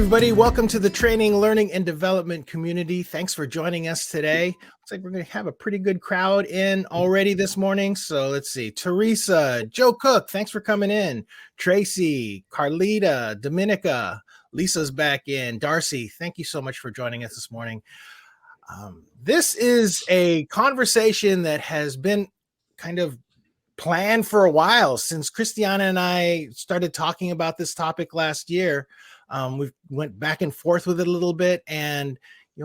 everybody. Welcome to the training, learning, and development community. Thanks for joining us today. Looks like we're going to have a pretty good crowd in already this morning. So let's see. Teresa, Joe Cook, thanks for coming in. Tracy, Carlita, Dominica, Lisa's back in. Darcy, thank you so much for joining us this morning. This is a conversation that has been kind of planned for a while since Christiana and I started talking about this topic last year. We went back and forth with it a little bit, and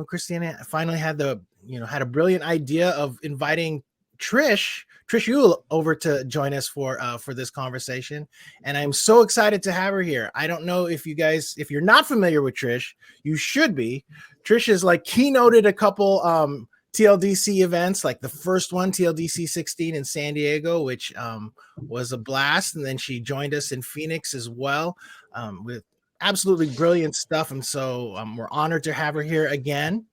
Christiana finally had a brilliant idea of inviting Trish Uhl over to join us for this conversation, and I'm so excited to have her here. I don't know if if you're not familiar with Trish, you should be. Trish is keynoted a couple TLDC events, like the first one, TLDC 16 in San Diego, which was a blast, and then she joined us in Phoenix as well with absolutely brilliant stuff. And so we're honored to have her here again.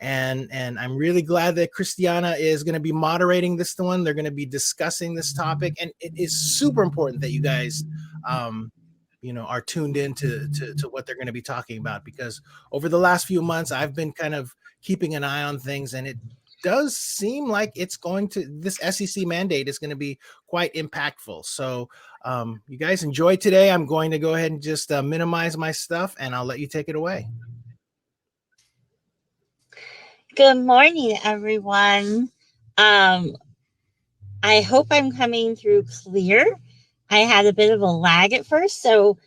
And I'm really glad that Christiana is going to be moderating this one. They're going to be discussing this topic. And it is super important that you guys, are tuned in to what they're going to be talking about, because over the last few months, I've been kind of keeping an eye on things, and it does seem like this SEC mandate is going to be quite impactful. So you guys enjoy today. I'm going to go ahead and just minimize my stuff, and I'll let you take it away. Good morning, everyone. I hope I'm coming through clear. I had a bit of a lag at first, so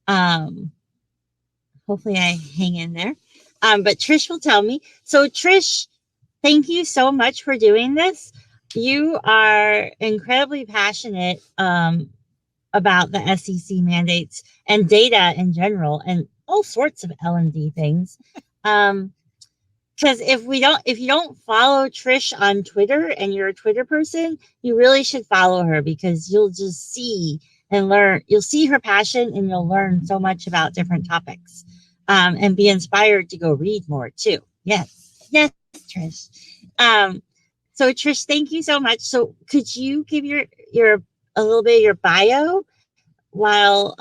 hopefully I hang in there. But Trish will tell me. So Trish, thank you so much for doing this. You are incredibly passionate about the SEC mandates and data in general and all sorts of L&D things. Because if you don't follow Trish on Twitter and you're a Twitter person, you really should follow her, because you'll just see and learn. You'll see her passion, and you'll learn so much about different topics, and be inspired to go read more too. Yes, Trish. So Trish, thank you so much. So could you give a little bit of your bio while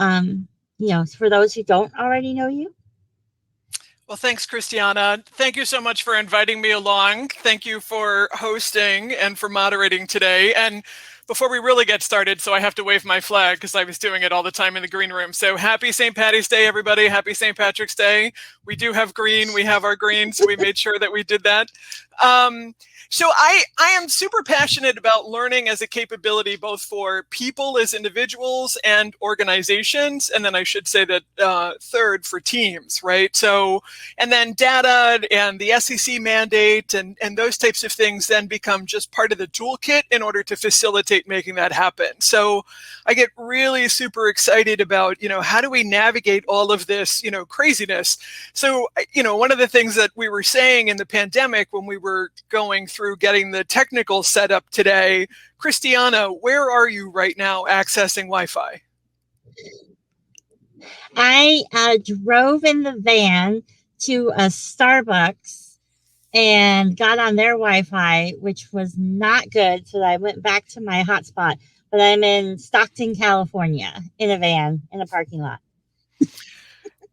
for those who don't already know you? Well, thanks, Christiana. Thank you so much for inviting me along. Thank you for hosting and for moderating today. And before we really get started, so I have to wave my flag because I was doing it all the time in the green room. So happy St. Patty's Day, everybody. Happy St. Patrick's Day. We do have green. We have our green, so we made sure that we did that. So I am super passionate about learning as a capability, both for people as individuals and organizations. And then I should say that third, for teams, right? So, and then data and the SEC mandate and those types of things then become just part of the toolkit in order to facilitate making that happen. So I get really super excited about, how do we navigate all of this, craziness? So, one of the things that we were saying in the pandemic when we were going through getting the technical setup today, Christiana, where are you right now accessing Wi-Fi? I drove in the van to a Starbucks and got on their Wi-Fi, which was not good. So I went back to my hotspot, but I'm in Stockton, California, in a van in a parking lot.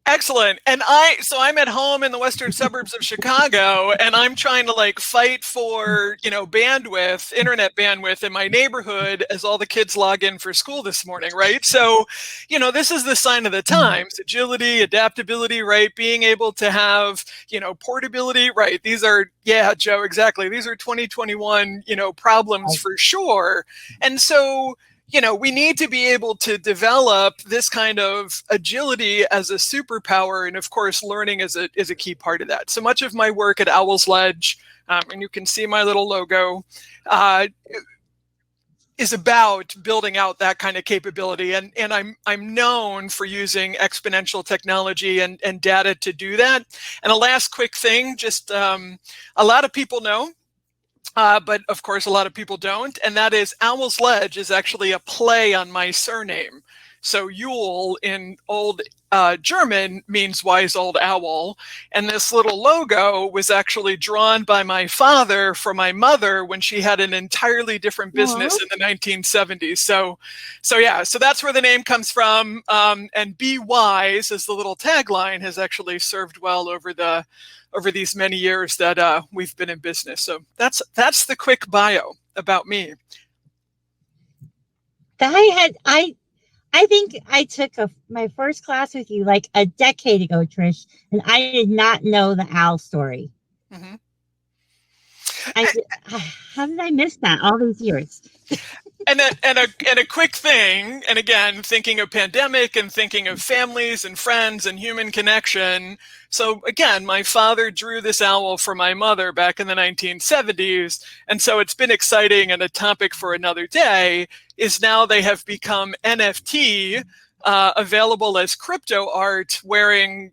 Excellent. And I'm at home in the western suburbs of Chicago, and I'm trying to fight for, bandwidth, internet bandwidth in my neighborhood as all the kids log in for school this morning, right? So, this is the sign of the times: agility, adaptability, right? Being able to have, portability, right? These are, Joe, exactly. These are 2021, problems for sure. And so, we need to be able to develop this kind of agility as a superpower. And of course, learning is a key part of that. So much of my work at Owl's Ledge, and you can see my little logo, is about building out that kind of capability. And I'm known for using exponential technology and data to do that. And a last quick thing, just a lot of people know, but of course, a lot of people don't. And that is Owl's Ledge is actually a play on my surname. So Uhl in old German means wise old owl. And this little logo was actually drawn by my father for my mother when she had an entirely different business in the 1970s. So that's where the name comes from. And be wise, as the little tagline, has actually served well over these many years that we've been in business. So that's the quick bio about me. I think I took my first class with you like a decade ago, Trish, and I did not know the owl story. Mm-hmm. How did I miss that all these years? And a quick thing, and again, thinking of pandemic and thinking of families and friends and human connection. So again, my father drew this owl for my mother back in the 1970s. And so it's been exciting, and a topic for another day is now they have become NFT, available as crypto art, wearing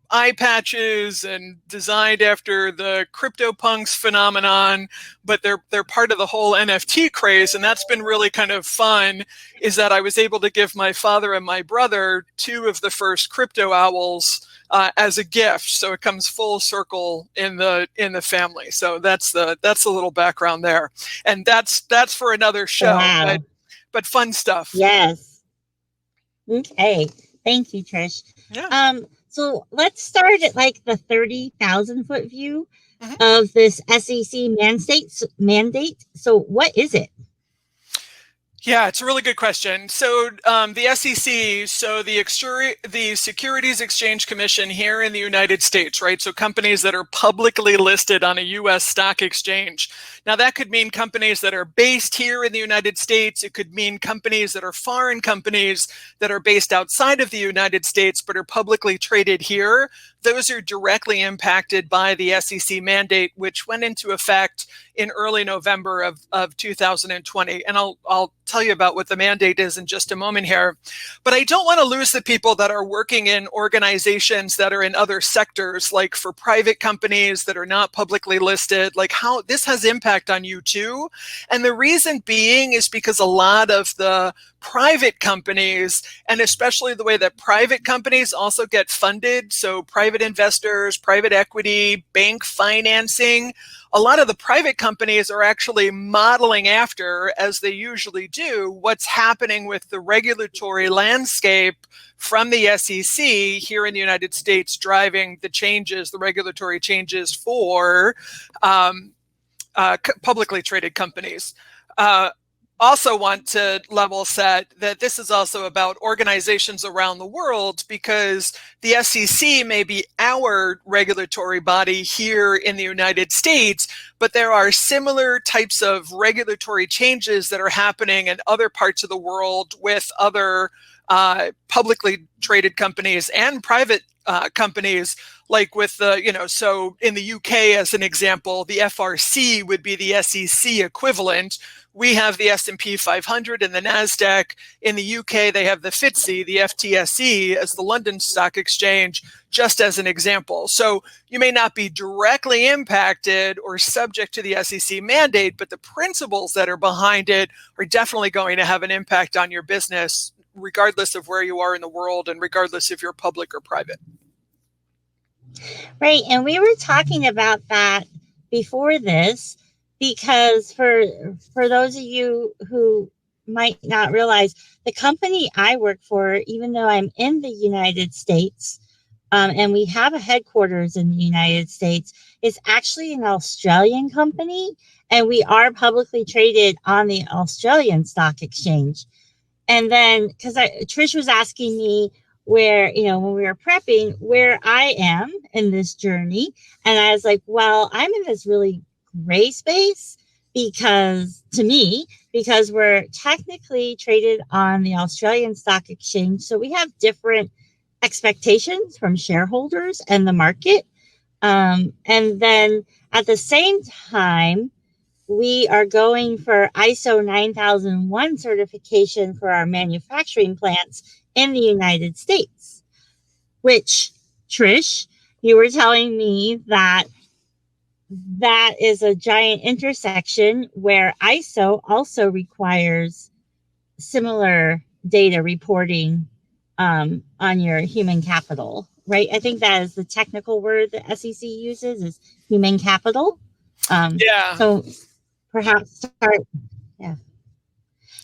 eye patches and designed after the CryptoPunks phenomenon, but they're part of the whole NFT craze. And that's been really kind of fun, is that I was able to give my father and my brother 2 of the first crypto owls as a gift. So it comes full circle in the family. So that's the little background there. And that's for another show. Wow. But fun stuff. Yes. Okay. Thank you, Trish. Yeah. So let's start at like the 30,000 foot view of this SEC mandate. So what is it? Yeah, it's a really good question. So the SEC, so the Securities Exchange Commission here in the United States, right? So companies that are publicly listed on a U.S. stock exchange. Now that could mean companies that are based here in the United States. It could mean companies that are foreign companies that are based outside of the United States but are publicly traded here. Those are directly impacted by the SEC mandate, which went into effect in early November of 2020. And I'll tell you about what the mandate is in just a moment here. But I don't want to lose the people that are working in organizations that are in other sectors, like for private companies that are not publicly listed, like how this has impact on you too. And the reason being is because a lot of the private companies, and especially the way that private companies also get funded, so private investors, private equity, bank financing, a lot of the private companies are actually modeling after, as they usually do, what's happening with the regulatory landscape from the SEC here in the United States, driving the changes, the regulatory changes for publicly traded companies. Also want to level set that this is also about organizations around the world, because the SEC may be our regulatory body here in the United States, but there are similar types of regulatory changes that are happening in other parts of the world with other publicly traded companies and private companies, like with the, so in the UK, as an example, the FRC would be the SEC equivalent. We have the S&P 500 and the NASDAQ. In the UK, they have the FTSE, the FTSE, as the London Stock Exchange, just as an example. So you may not be directly impacted or subject to the SEC mandate, but the principles that are behind it are definitely going to have an impact on your business, regardless of where you are in the world and regardless if you're public or private. Right. And we were talking about that before this, because for those of you who might not realize, the company I work for, even though I'm in the United States, and we have a headquarters in the United States, is actually an Australian company, and we are publicly traded on the Australian Stock Exchange. And then, because Trish was asking me where, when we were prepping, where I am in this journey. And I was like, well, I'm in this really gray space because we're technically traded on the Australian Stock Exchange. So we have different expectations from shareholders and the market. And then at the same time, we are going for ISO 9001 certification for our manufacturing plants in the United States, which, Trish, you were telling me that is a giant intersection where ISO also requires similar data reporting on your human capital, right? I think that is the technical word that SEC uses is human capital. Yeah. So perhaps start, yeah.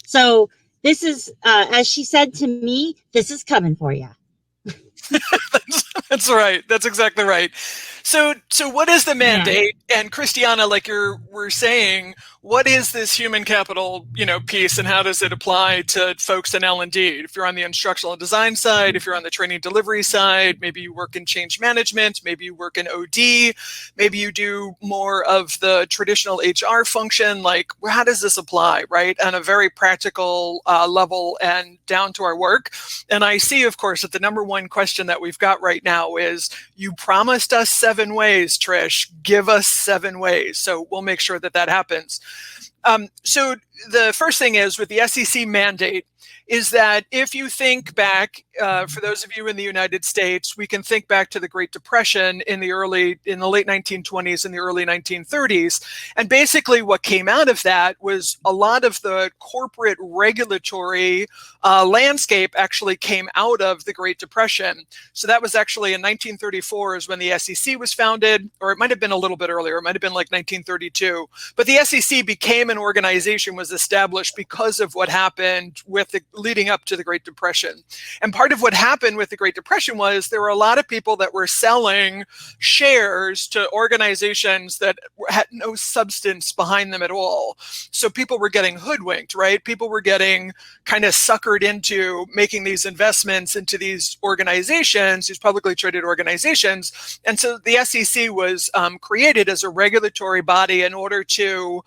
So this is, as she said to me, this is coming for you. That's right. That's exactly right. So what is the mandate? Yeah. And Christiana, like we're saying, what is this human capital, piece, and how does it apply to folks in L&D? If you're on the instructional design side, if you're on the training delivery side, maybe you work in change management, maybe you work in OD, maybe you do more of the traditional HR function. Like, how does this apply, right? On a very practical level and down to our work. And I see, of course, that the number one question that we've got right now is, you promised us 7 ways, Trish. Give us 7 ways. So we'll make sure that that happens. So the first thing is with the SEC mandate is that if you think back, for those of you in the United States, we can think back to the Great Depression in the late 1920s and the early 1930s. And basically what came out of that was a lot of the corporate regulatory landscape actually came out of the Great Depression. So that was actually in 1934 is when the SEC was founded, or it might have been a little bit earlier. It might have been like 1932. But the SEC became an organization, was established because of what happened with the leading up to the Great Depression. And part of what happened with the Great Depression was there were a lot of people that were selling shares to organizations that had no substance behind them at all. So people were getting hoodwinked, right? People were getting kind of suckered into making these investments into these organizations, these publicly traded organizations. And so the SEC was created as a regulatory body in order to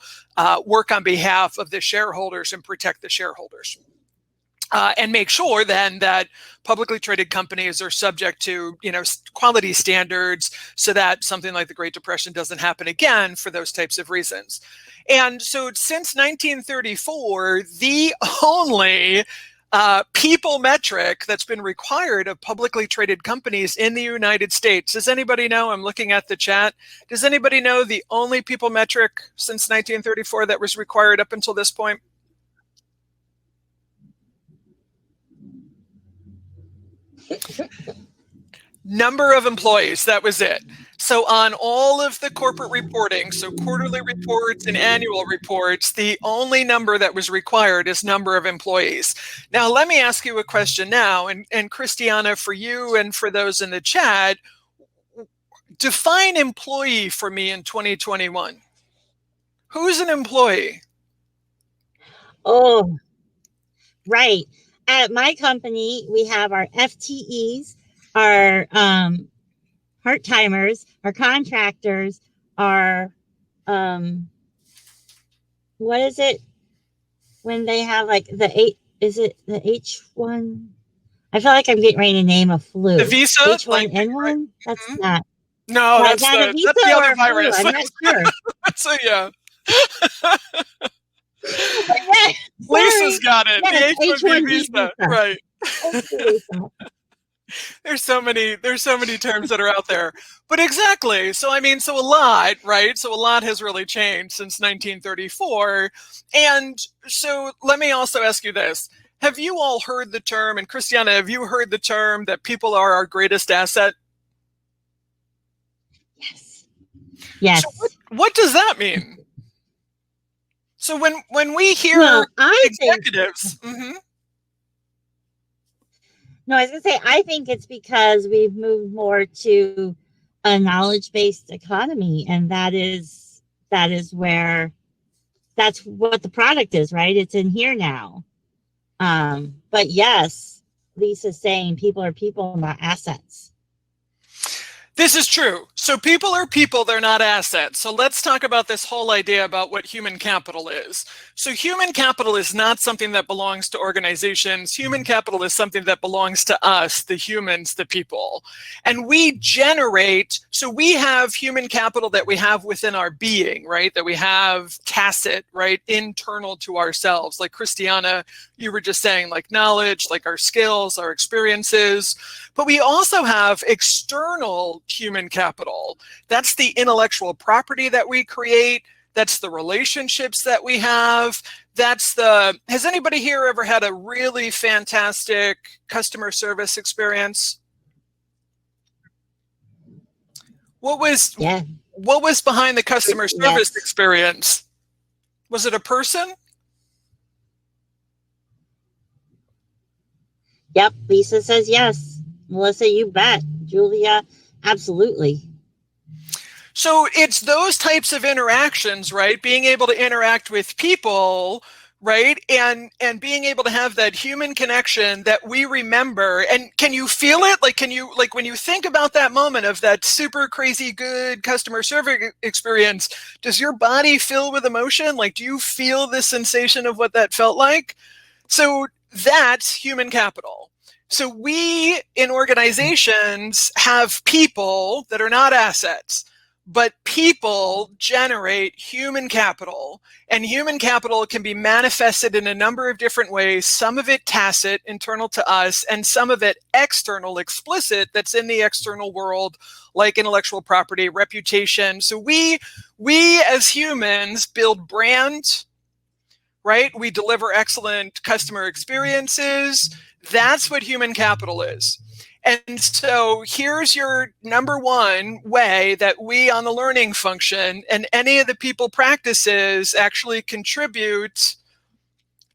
work on behalf of the shareholders and protect the shareholders. And make sure then that publicly traded companies are subject to, quality standards so that something like the Great Depression doesn't happen again for those types of reasons. And so since 1934, the only people metric that's been required of publicly traded companies in the United States. Does anybody know? I'm looking at the chat. Does anybody know the only people metric since 1934 that was required up until this point? Number of employees, that was it. So on all of the corporate reporting, so quarterly reports and annual reports, the only number that was required is number of employees. Now, let me ask you a question now, and Christiana, for you and for those in the chat, define employee for me in 2021. Who's an employee? Oh, right. At my company, we have our FTEs, our part-timers, our contractors, our what is it when they have like is it the H1? I feel like I'm getting ready to name a flu. The visa? H1N1? Right? That's not. No, that's not a visa the or other a flu. virus. I'm not sure. So yeah. Yeah, Lisa's got it. Yes, the H1B H1B visa. Right. There's so many terms that are out there. But exactly. So so a lot, right? So a lot has really changed since 1934. And so let me also ask you this. Have you all heard the term, and Christiana, have you heard the term that people are our greatest asset? Yes. Yes. So what does that mean? So when we hear executives, No, I was going to say, I think it's because we've moved more to a knowledge-based economy, and that is where that's what the product is, right? It's in here now. But yes, Lisa's saying people are people, not assets. This is true. So people are people, they're not assets. So let's talk about this whole idea about what human capital is. So human capital is not something that belongs to organizations. Human capital is something that belongs to us, the humans, the people. And we generate, so we have human capital that we have within our being, right? That we have tacit, right? Internal to ourselves. Like Christiana, you were just saying, like knowledge, like our skills, our experiences. But we also have external human capital. That's the intellectual property that we create. That's the relationships that we have. Has anybody here ever had a really fantastic customer service experience? What was behind the customer service experience? Was it a person? Yep. Lisa says yes. Melissa, you bet. Julia, absolutely. So it's those types of interactions, right? Being able to interact with people, right? And being able to have that human connection that we remember. And can you feel it? Like when you think about that moment of that super crazy good customer service experience, does your body fill with emotion? Like, do you feel the sensation of what that felt like? So that's human capital. So we in organizations have people that are not assets, but people generate human capital, and human capital can be manifested in a number of different ways. Some of it tacit, internal to us, and some of it external, explicit, that's in the external world, like intellectual property, reputation. So we as humans build brand, right? We deliver excellent customer experiences. That's what human capital is. And so here's your number one way that we on the learning function and any of the people practices actually contribute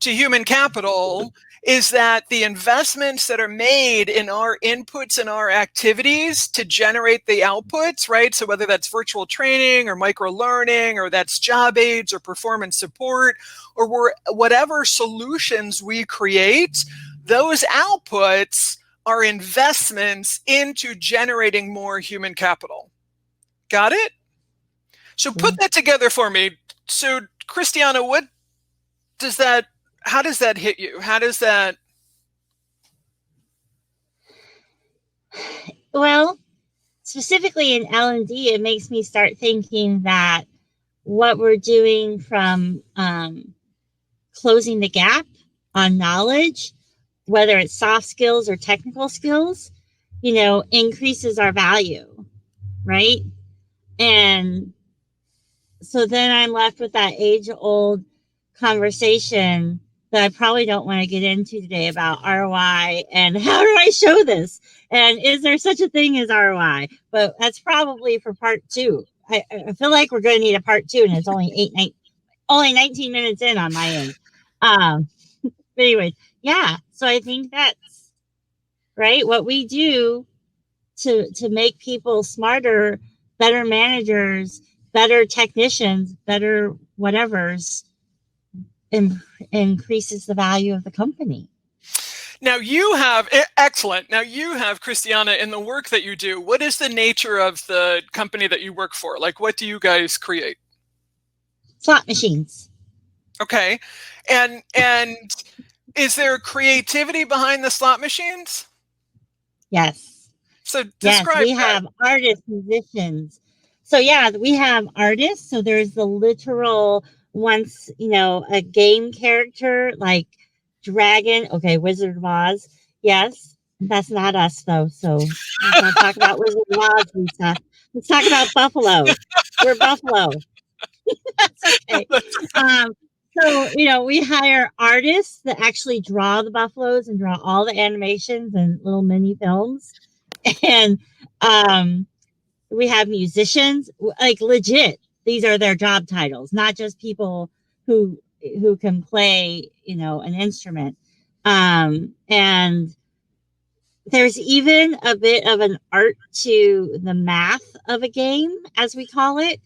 to human capital is that the investments that are made in our inputs and our activities to generate the outputs, right? So whether that's virtual training or micro learning, or that's job aids or performance support, or whatever solutions we create, those outputs are investments into generating more human capital. Got it? So put that together for me. So Christiana, how does that hit you? How does that? Well, specifically in L&D, it makes me start thinking that what we're doing from closing the gap on knowledge, whether it's soft skills or technical skills, increases our value, right? And so then I'm left with that age-old conversation that I probably don't want to get into today about ROI and how do I show this? And is there such a thing as ROI? But that's probably for part 2. I feel like we're going to need a part 2, and it's only 19 minutes in on my end. But anyway, yeah. So I think that's right. What we do to make people smarter, better managers, better technicians, better whatevers, increases the value of the company. Now you have, excellent. Now you have, Christiana, in the work that you do, what is the nature of the company that you work for? Like, what do you guys create? Slot machines. Okay. And is there creativity behind the slot machines? Yes. So describe we have artists, musicians. So yeah, we have artists. So there's the literal once, a game character like Dragon. Okay, Wizard of Oz. Yes. That's not us though. So let's not talk about Wizard of Oz, Lisa. Let's talk about Buffalo. We're Buffalo. That's okay. So, we hire artists that actually draw the buffaloes and draw all the animations and little mini films. And we have musicians, like legit. These are their job titles, not just people who can play, an instrument. And there's even a bit of an art to the math of a game, as we call it,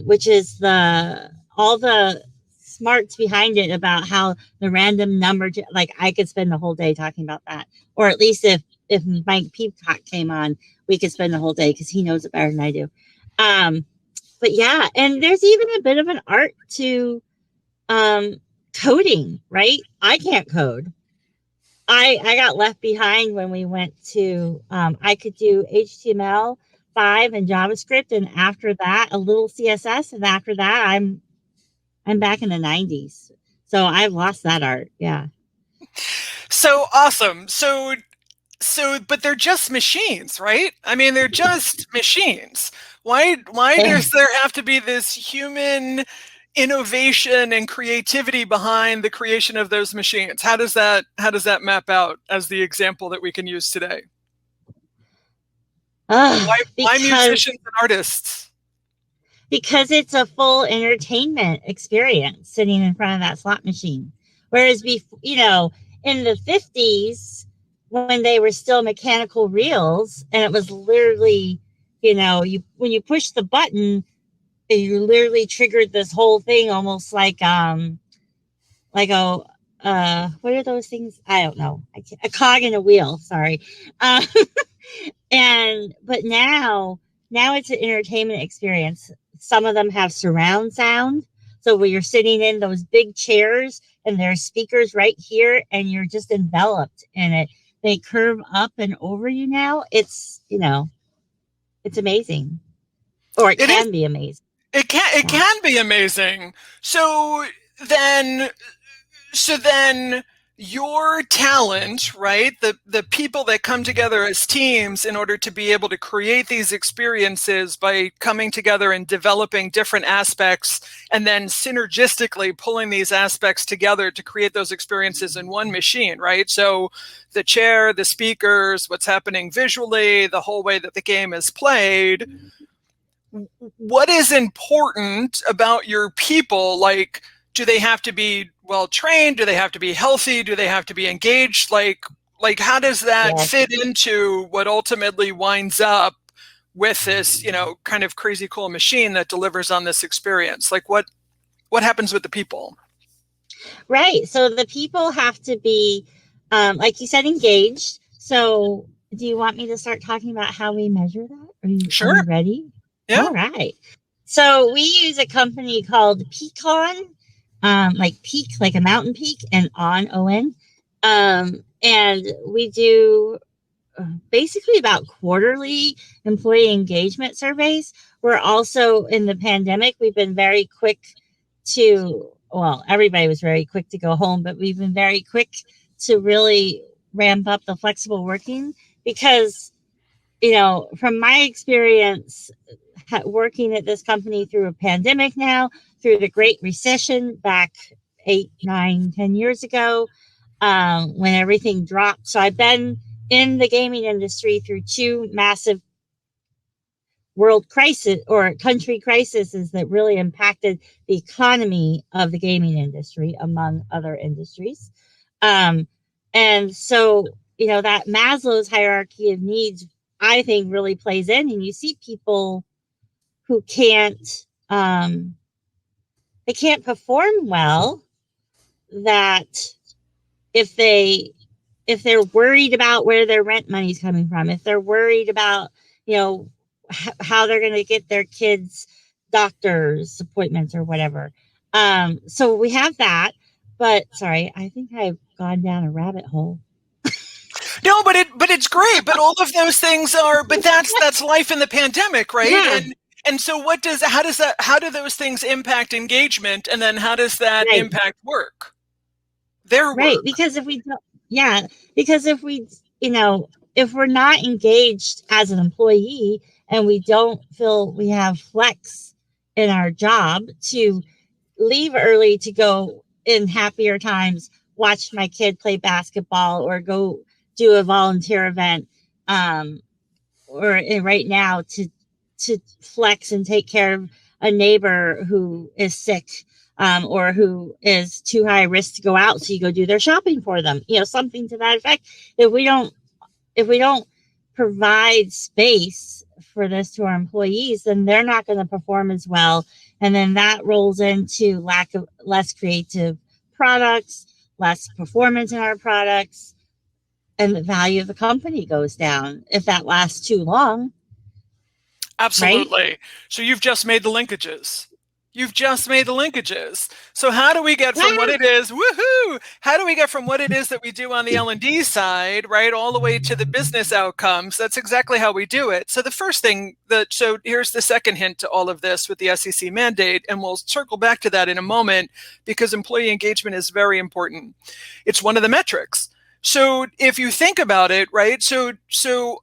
which is all the smarts behind it about how the random number, like I could spend the whole day talking about that, or at least if Mike Peacock came on, we could spend the whole day because he knows it better than I do. But yeah, and there's even a bit of an art to coding, right? I can't code. I got left behind when we went to, I could do HTML5 and JavaScript, and after that, a little CSS, and after that, I'm back in the 90s. So I've lost that art. Yeah. So awesome. So, but they're just machines, right? I mean, they're just machines. Why does there have to be this human innovation and creativity behind the creation of those machines? How does that map out as the example that we can use today? Why musicians and artists? Because it's a full entertainment experience sitting in front of that slot machine. Whereas before, in the 50s, when they were still mechanical reels, and it was literally, when you push the button, you literally triggered this whole thing, almost like what are those things? I don't know. A cog in a wheel. Sorry. But now it's an entertainment experience. Some of them have surround sound. So when you're sitting in those big chairs and there's speakers right here and you're just enveloped in it, they curve up and over you now. It's, it's amazing. Or it can be amazing. It can be amazing. So then your talent, right? The people that come together as teams in order to be able to create these experiences by coming together and developing different aspects and then synergistically pulling these aspects together to create those experiences in one machine, right? So the chair, the speakers, what's happening visually, the whole way that the game is played. What is important about your people? Like, do they have to be well trained? Do they have to be healthy? Do they have to be engaged? Like how does that fit into what ultimately winds up with this, kind of crazy cool machine that delivers on this experience? Like what happens with the people? Right. So the people have to be, like you said, engaged. So do you want me to start talking about how we measure that? Are you ready? Yeah. All right. So we use a company called Peakon, like peak, like a mountain peak, and on. And we do basically about quarterly employee engagement surveys. We're also, in the pandemic, we've been very quick everybody was very quick to go home, but we've been very quick to really ramp up the flexible working because, from my experience working at this company through a pandemic now, through the Great Recession back 8, 9, 10 years ago, when everything dropped. So I've been in the gaming industry through 2 massive world crisis or country crises that really impacted the economy of the gaming industry, among other industries. And so, that Maslow's hierarchy of needs, I think, really plays in. And you see people who can't perform well, that if they're worried about where their rent money's coming from, if they're worried about, how they're going to get their kids doctor's appointments or whatever. So we have that, but sorry, I think I've gone down a rabbit hole. No, but it's great. But all of those things but that's life in the pandemic, right? Yeah. And so how do those things impact engagement? And then how does that impact work? Their work. Because if we're not engaged as an employee and we don't feel we have flex in our job to leave early to go in happier times, watch my kid play basketball or go do a volunteer event, or right now to flex and take care of a neighbor who is sick, or who is too high risk to go out, so you go do their shopping for them, something to that effect. If we don't provide space for this to our employees, then they're not going to perform as well, and then that rolls into less creative products, less performance in our products, and the value of the company goes down if that lasts too long. Absolutely. Right? So you've just made the linkages. So how do we get from what it is, woohoo? How do we get from what it is that we do on the L&D side, right, all the way to the business outcomes? That's exactly how we do it. So the first thing so here's the second hint to all of this with the SEC mandate, and we'll circle back to that in a moment because employee engagement is very important. It's one of the metrics. So if you think about it, right, so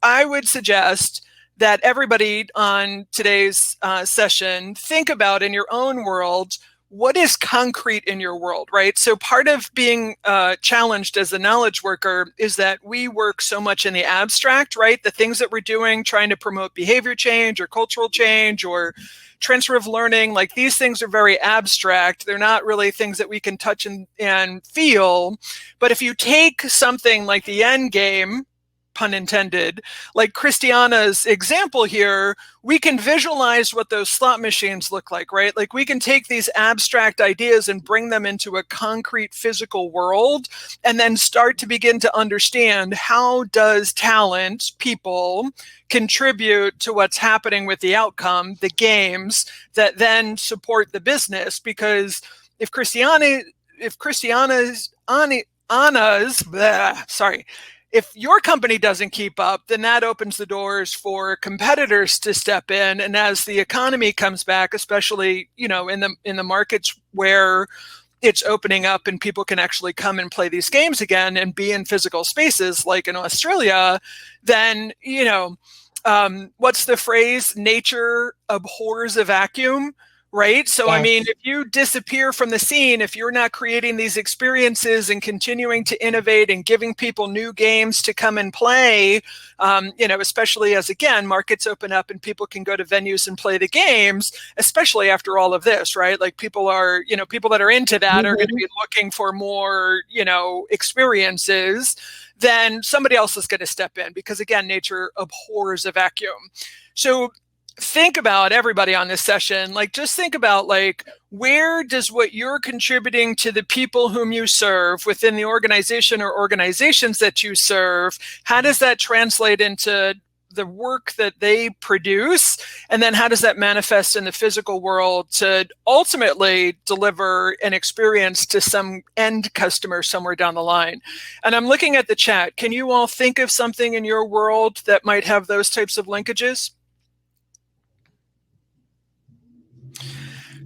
I would suggest that everybody on today's session think about in your own world. What is concrete in your world, right? So part of being challenged as a knowledge worker is that we work so much in the abstract, right? The things that we're doing, trying to promote behavior change or cultural change or transfer of learning, like these things are very abstract. They're not really things that we can touch and feel. But if you take something like the end game, pun intended, like Christiana's example here, we can visualize what those slot machines look like, right? Like we can take these abstract ideas and bring them into a concrete physical world and then start to begin to understand how does talent, people, contribute to what's happening with the outcome, the games that then support the business. Because if if your company doesn't keep up, then that opens the doors for competitors to step in. And as the economy comes back, especially, in the markets where it's opening up and people can actually come and play these games again and be in physical spaces like in Australia, then, what's the phrase? Nature abhors a vacuum. Right. So, yes. I mean, if you disappear from the scene, if you're not creating these experiences and continuing to innovate and giving people new games to come and play, especially as, again, markets open up and people can go to venues and play the games, especially after all of this, right? Like people that are into that are going to be looking for more, experiences. Then somebody else is going to step in because, again, nature abhors a vacuum. So think about everybody on this session, just think about where does what you're contributing to the people whom you serve within the organization or organizations that you serve, how does that translate into the work that they produce? And then how does that manifest in the physical world to ultimately deliver an experience to some end customer somewhere down the line? And I'm looking at the chat. Can you all think of something in your world that might have those types of linkages?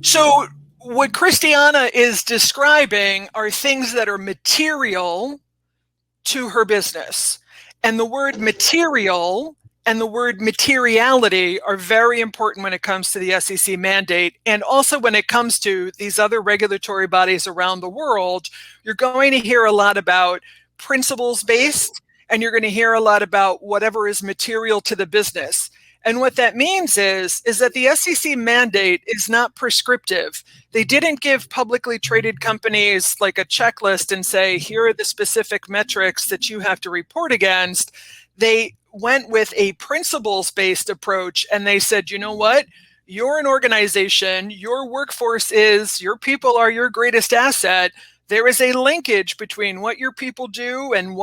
So what Christiana is describing are things that are material to her business. And the word material and the word materiality are very important when it comes to the SEC mandate. And also when it comes to these other regulatory bodies around the world, you're going to hear a lot about principles-based, and you're going to hear a lot about whatever is material to the business. And what that means is that the SEC mandate is not prescriptive. They didn't give publicly traded companies like a checklist and say, here are the specific metrics that you have to report against. They went with a principles-based approach and they said, you know what? You're an organization, your workforce your people are your greatest asset. There is a linkage between what your people do and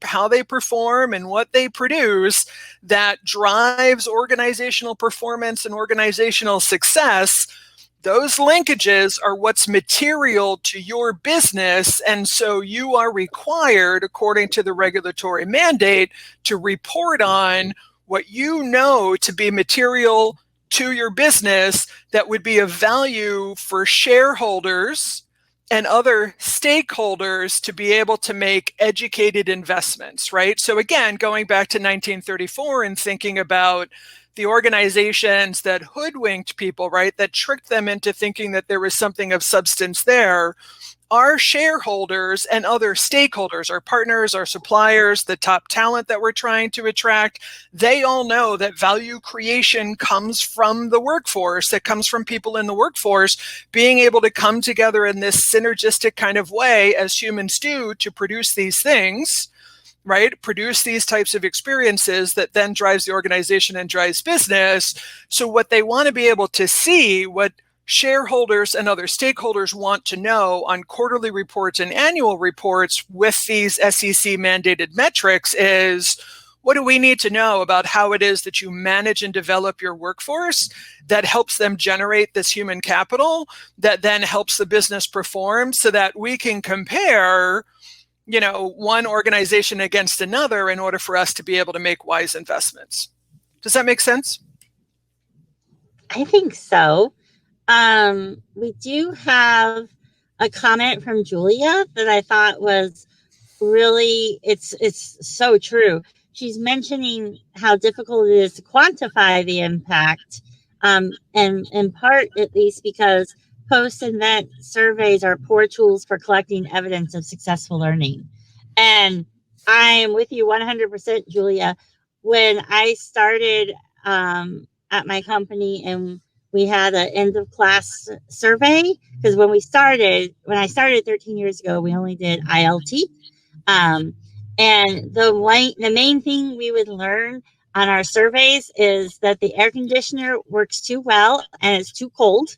how they perform and what they produce that drives organizational performance and organizational success. Those linkages are what's material to your business. And so you are required, according to the regulatory mandate, to report on what you know to be material to your business that would be of value for shareholders and other stakeholders to be able to make educated investments, right? So again, going back to 1934 and thinking about the organizations that hoodwinked people, right, that tricked them into thinking that there was something of substance there, our shareholders and other stakeholders, our partners, our suppliers, the top talent that we're trying to attract, they all know that value creation comes from the workforce, that comes from people in the workforce being able to come together in this synergistic kind of way as humans do to produce these things, right? Produce these types of experiences that then drives the organization and drives business. So what they want to be able to see, what shareholders and other stakeholders want to know on quarterly reports and annual reports with these SEC mandated metrics is, what do we need to know about how it is that you manage and develop your workforce that helps them generate this human capital that then helps the business perform so that we can compare, one organization against another in order for us to be able to make wise investments. Does that make sense? I think so. We do have a comment from Julia that I thought was really, it's so true. she's mentioning how difficult it is to quantify the impact, and in part, at least, because post-event surveys are poor tools for collecting evidence of successful learning. And I am with you 100%, Julia. When I started at my company and we had an end of class survey, because when I started 13 years ago, we only did ILT. And the main thing we would learn on our surveys is that the air conditioner works too well and it's too cold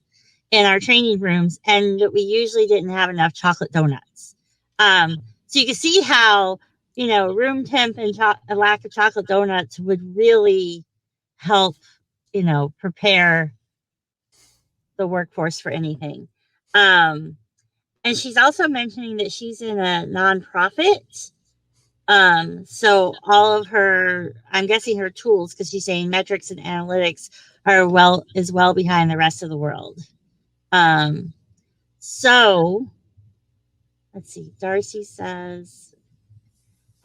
in our training rooms, and that we usually didn't have enough chocolate donuts. So you can see how, room temp and a lack of chocolate donuts would really help, prepare the workforce for anything. And she's also mentioning that she's in a nonprofit. So all of her, I'm guessing her tools, because she's saying metrics and analytics are well behind the rest of the world. So let's see. Darcy says,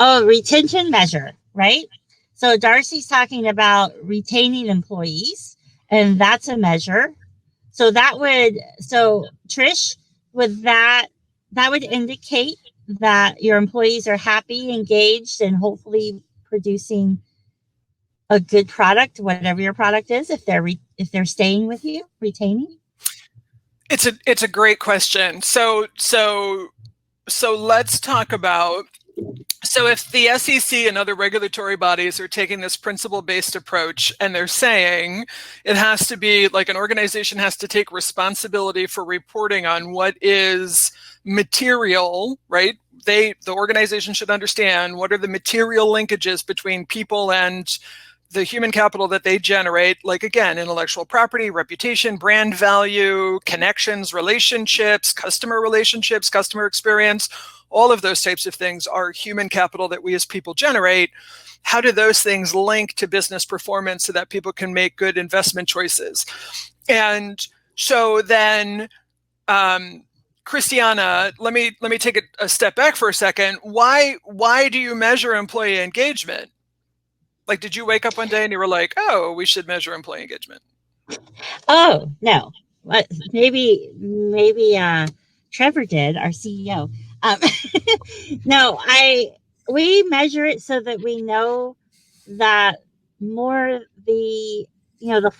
retention measure, right? So Darcy's talking about retaining employees, and that's a measure. So Trish, that would indicate that your employees are happy, engaged, and hopefully producing a good product, whatever your product is, if they're staying with you, retaining. It's a great question. So let's talk about, so if the SEC and other regulatory bodies are taking this principle-based approach and they're saying it has to be like an organization has to take responsibility for reporting on what is material, right? The organization should understand what are the material linkages between people and the human capital that they generate, like, again, intellectual property, reputation, brand value, connections, relationships, customer experience, all of those types of things are human capital that we as people generate. How do those things link to business performance so that people can make good investment choices? And so then, Christiana, let me take a step back for a second. Why do you measure employee engagement? Like, did you wake up one day and you were like, oh, we should measure employee engagement? Oh, no. Maybe Trevor did, our CEO. No, we measure it so that we know that more the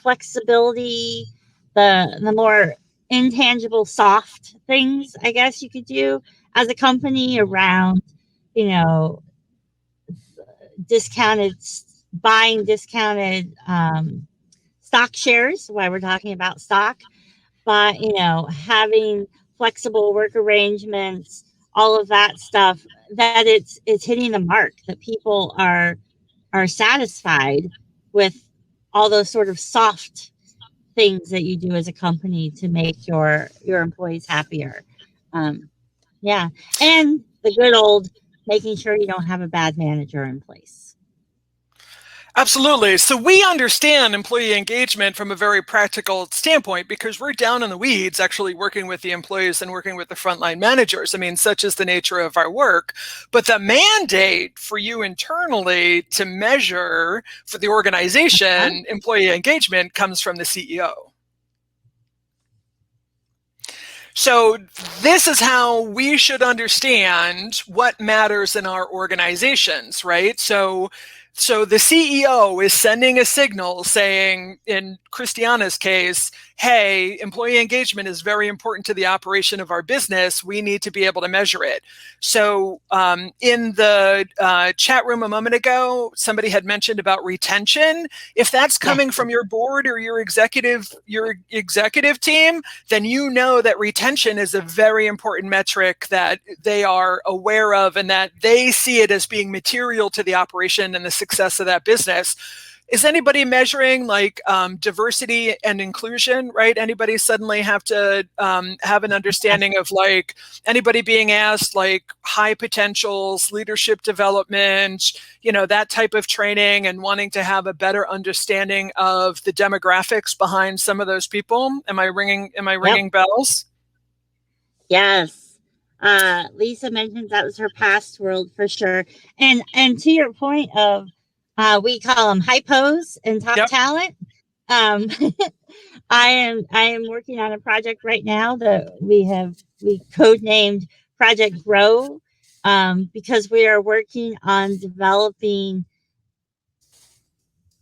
flexibility, the more intangible soft things, I guess you could do as a company around, buying discounted stock shares, why we're talking about stock, but having flexible work arrangements, all of that stuff, that it's hitting the mark, that people are satisfied with all those sort of soft things that you do as a company to make your employees happier. Yeah. And the good old making sure you don't have a bad manager in place. Absolutely. So we understand employee engagement from a very practical standpoint because we're down in the weeds actually working with the employees and working with the frontline managers. I mean, such is the nature of our work. But the mandate for you internally to measure for the organization employee engagement comes from the CEO. So this is how we should understand what matters in our organizations, right? So the CEO is sending a signal saying, in Christiana's case, hey, employee engagement is very important to the operation of our business. We need to be able to measure it. So in the chat room a moment ago, somebody had mentioned about retention. If that's coming from your board or your executive team, then you know that retention is a very important metric that they are aware of and that they see it as being material to the operation and the success of that business. Is anybody measuring like diversity and inclusion, right? Anybody suddenly have to have an understanding of like anybody being asked like high potentials, leadership development, that type of training and wanting to have a better understanding of the demographics behind some of those people? Am I ringing bells? Yes. Lisa mentioned that was her past world for sure. And to your point of We call them hypos and top Yep. talent. Um, I am working on a project right now that we codenamed Project Grow, because we are working on developing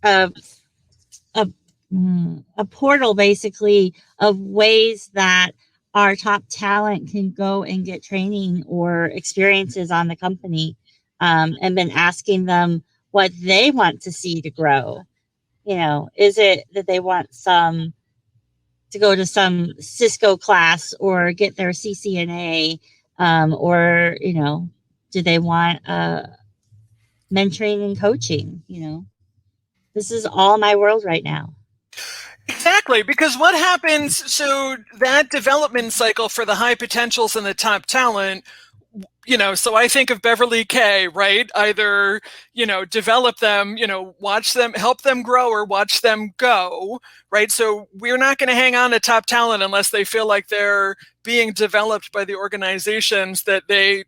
a a, a portal, basically, of ways that our top talent can go and get training or experiences on the company, and been asking them what they want to see to grow. Is it that they want to go to some Cisco class or get their CCNA, or do they want mentoring and coaching? This is all my world right now. Exactly, because what happens, so that development cycle for the high potentials and the top talent, so I think of Beverly K, right? Either, develop them, watch them, help them grow, or watch them go, right? So we're not going to hang on to top talent unless they feel like they're being developed by the organizations that they,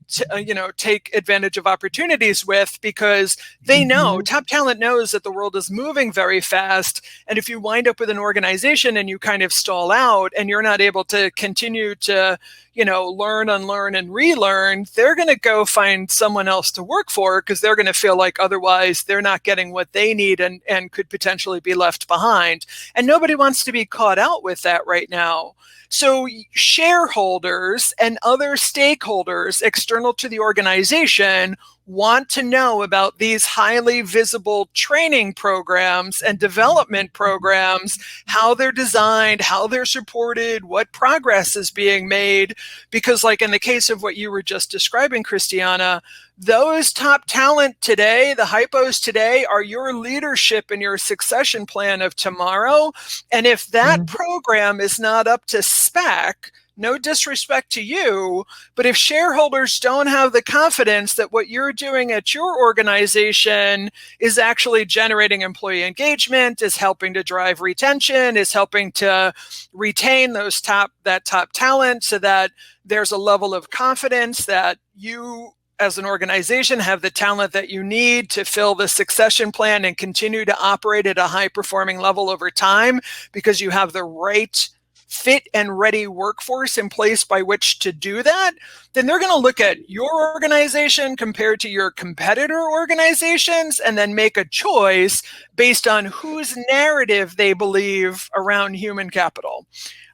take advantage of opportunities with, because they know, top talent knows that the world is moving very fast. And if you wind up with an organization and you kind of stall out and you're not able to continue to, learn, unlearn, and relearn, they're going to go find someone else to work for, because they're going to feel like otherwise they're not getting what they need and could potentially be left behind. And nobody wants to be caught out with that right now. So shareholders and other stakeholders external to the organization want to know about these highly visible training programs and development programs, how they're designed, how they're supported, what progress is being made. Because like in the case of what you were just describing, Christiana, those top talent today, the hypos today, are your leadership and your succession plan of tomorrow. And if that program is not up to spec, no disrespect to you, but if shareholders don't have the confidence that what you're doing at your organization is actually generating employee engagement, is helping to drive retention, is helping to retain that top talent, so that there's a level of confidence that you as an organization have the talent that you need to fill the succession plan and continue to operate at a high performing level over time, because you have the right fit and ready workforce in place by which to do that, then they're going to look at your organization compared to your competitor organizations and then make a choice based on whose narrative they believe around human capital.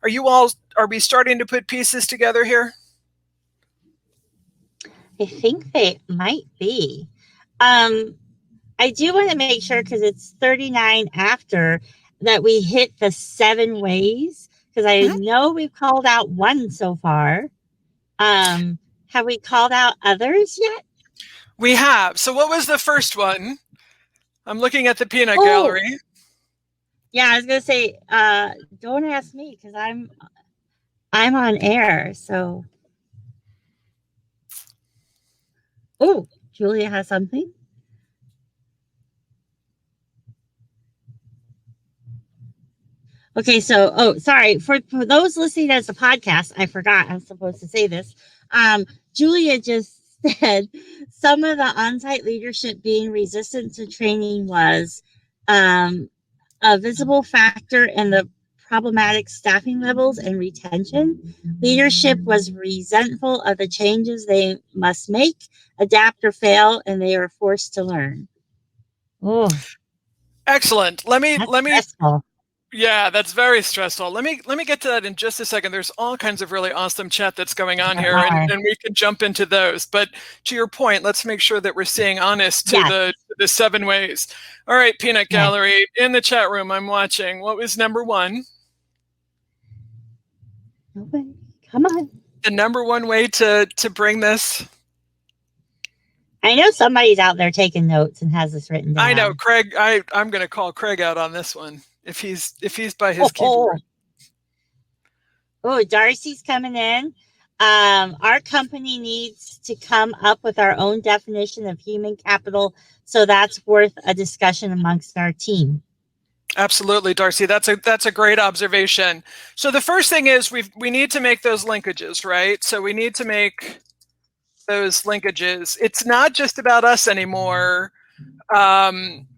Are we starting to put pieces together here? I think they might be. I do want to make sure, because it's 39 after, that we hit the 7 ways, because I know we've called out one so far. Have we called out others yet? We have. So what was the first one? I'm looking at the peanut gallery. Yeah, I was going to say, don't ask me, because I'm on air. So, Julia has something. Okay, so, sorry. For those listening as a podcast, I forgot I'm supposed to say this. Julia just said some of the on-site leadership being resistant to training was a visible factor in the problematic staffing levels and retention. Leadership was resentful of the changes they must make, adapt, or fail, and they are forced to learn. Oh, excellent. Let me. Stressful. Yeah, that's very stressful. Let me get to that in just a second. There's all kinds of really awesome chat that's going on here, and we can jump into those. But to your point, let's make sure that we're staying honest to the 7 ways. All right, Peanut Gallery, in the chat room, I'm watching. What was number 1? Nobody. Come on. The number 1 way to bring this. I know somebody's out there taking notes and has this written down. I know, Craig. I'm going to call Craig out on this one. If he's by his keyboard. Darcy's coming in. Our company needs to come up with our own definition of human capital, so that's worth a discussion amongst our team. Absolutely, Darcy. That's a great observation. So the first thing is we need to make those linkages, right? So we need to make those linkages. It's not just about us anymore.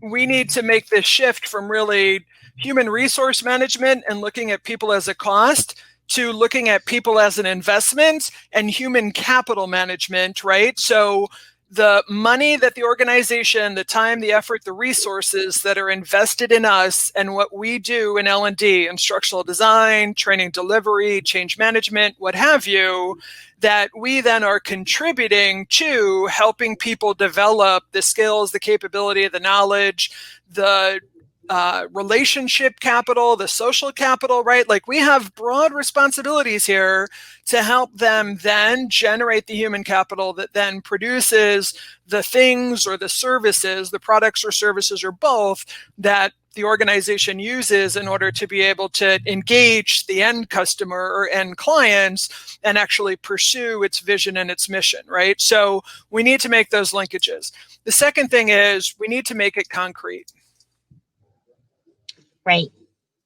We need to make this shift from really human resource management and looking at people as a cost to looking at people as an investment and human capital management, right? So the money that the organization, the time, the effort, the resources that are invested in us and what we do in L&D, instructional design, training delivery, change management, what have you, that we then are contributing to helping people develop the skills, the capability, the knowledge, the relationship capital, the social capital, right? Like we have broad responsibilities here to help them then generate the human capital that then produces the things or the services, the products or services or both that the organization uses in order to be able to engage the end customer or end clients and actually pursue its vision and its mission, right? So we need to make those linkages. The second thing is we need to make it concrete. Right.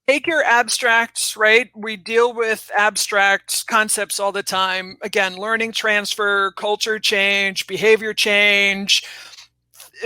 Take your abstracts, right? We deal with abstract concepts all the time. Again, learning transfer, culture change, behavior change,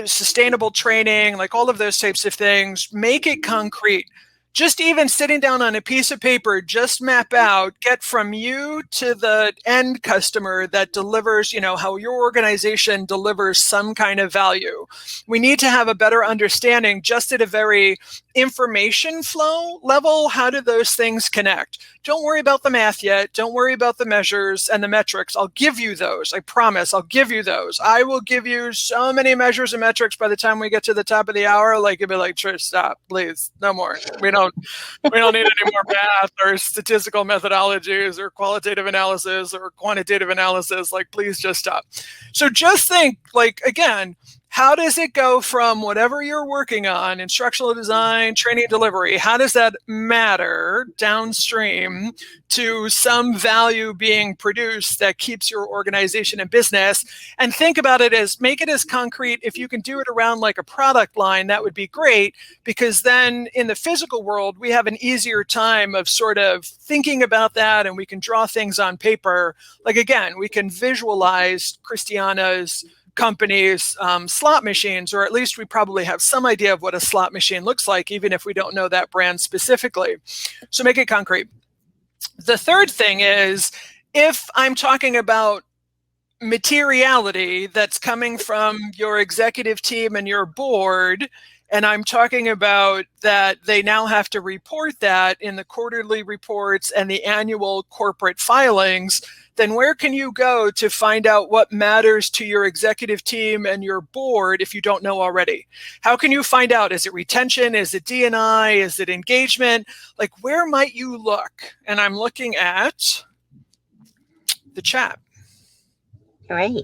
sustainable training, like all of those types of things. Make it concrete. Just even sitting down on a piece of paper, just map out, get from you to the end customer that delivers, how your organization delivers some kind of value. We need to have a better understanding just at a very information flow level. How do those things connect? Don't worry about the math yet. Don't worry about the measures and the metrics. I'll give you those. I promise I'll give you those. I will give you so many measures and metrics by the time we get to the top of the hour. Like, you'll be like, Trish, stop, please. No more. We don't need any more math or statistical methodologies or qualitative analysis or quantitative analysis. Like, please just stop. So just think, like, again, how does it go from whatever you're working on, instructional design, training, delivery, how does that matter downstream to some value being produced that keeps your organization in business? And think about it as, make it as concrete. If you can do it around like a product line, that would be great, because then in the physical world, we have an easier time of sort of thinking about that, and we can draw things on paper. Like, again, we can visualize Christiana's companies' slot machines, or at least we probably have some idea of what a slot machine looks like, even if we don't know that brand specifically. So make it concrete. The third thing is, if I'm talking about materiality that's coming from your executive team and your board, and I'm talking about that they now have to report that in the quarterly reports and the annual corporate filings, then where can you go to find out what matters to your executive team and your board if you don't know already? How can you find out? Is it retention? Is it D&I? Is it engagement? Like, where might you look? And I'm looking at the chat. Right.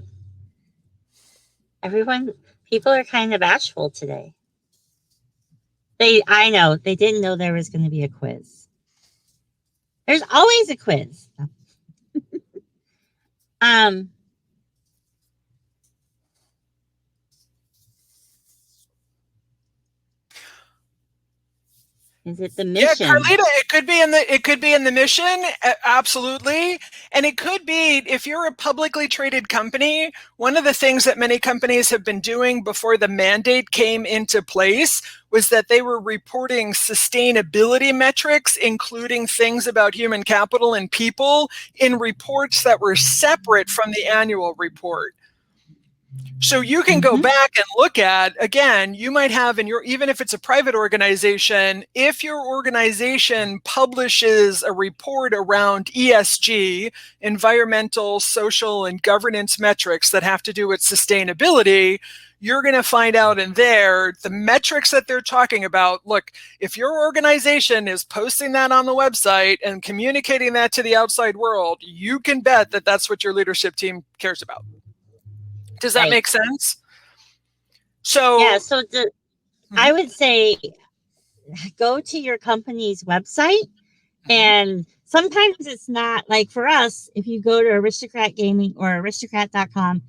People are kind of bashful today. I know, they didn't know there was going to be a quiz. There's always a quiz. Is it the mission? Yeah, Carlita, it could be in the mission, absolutely. And it could be, if you're a publicly traded company, one of the things that many companies have been doing before the mandate came into place was that they were reporting sustainability metrics, including things about human capital and people, in reports that were separate from the annual report. So you can go back and look at, again, you might have in your, even if it's a private organization, if your organization publishes a report around ESG, environmental, social, and governance metrics that have to do with sustainability, you're going to find out in there the metrics that they're talking about. Look, if your organization is posting that on the website and communicating that to the outside world, you can bet that that's what your leadership team cares about. Does that make sense? So yeah, I would say go to your company's website, and sometimes it's not, like for us, if you go to Aristocrat Gaming or aristocrat.com,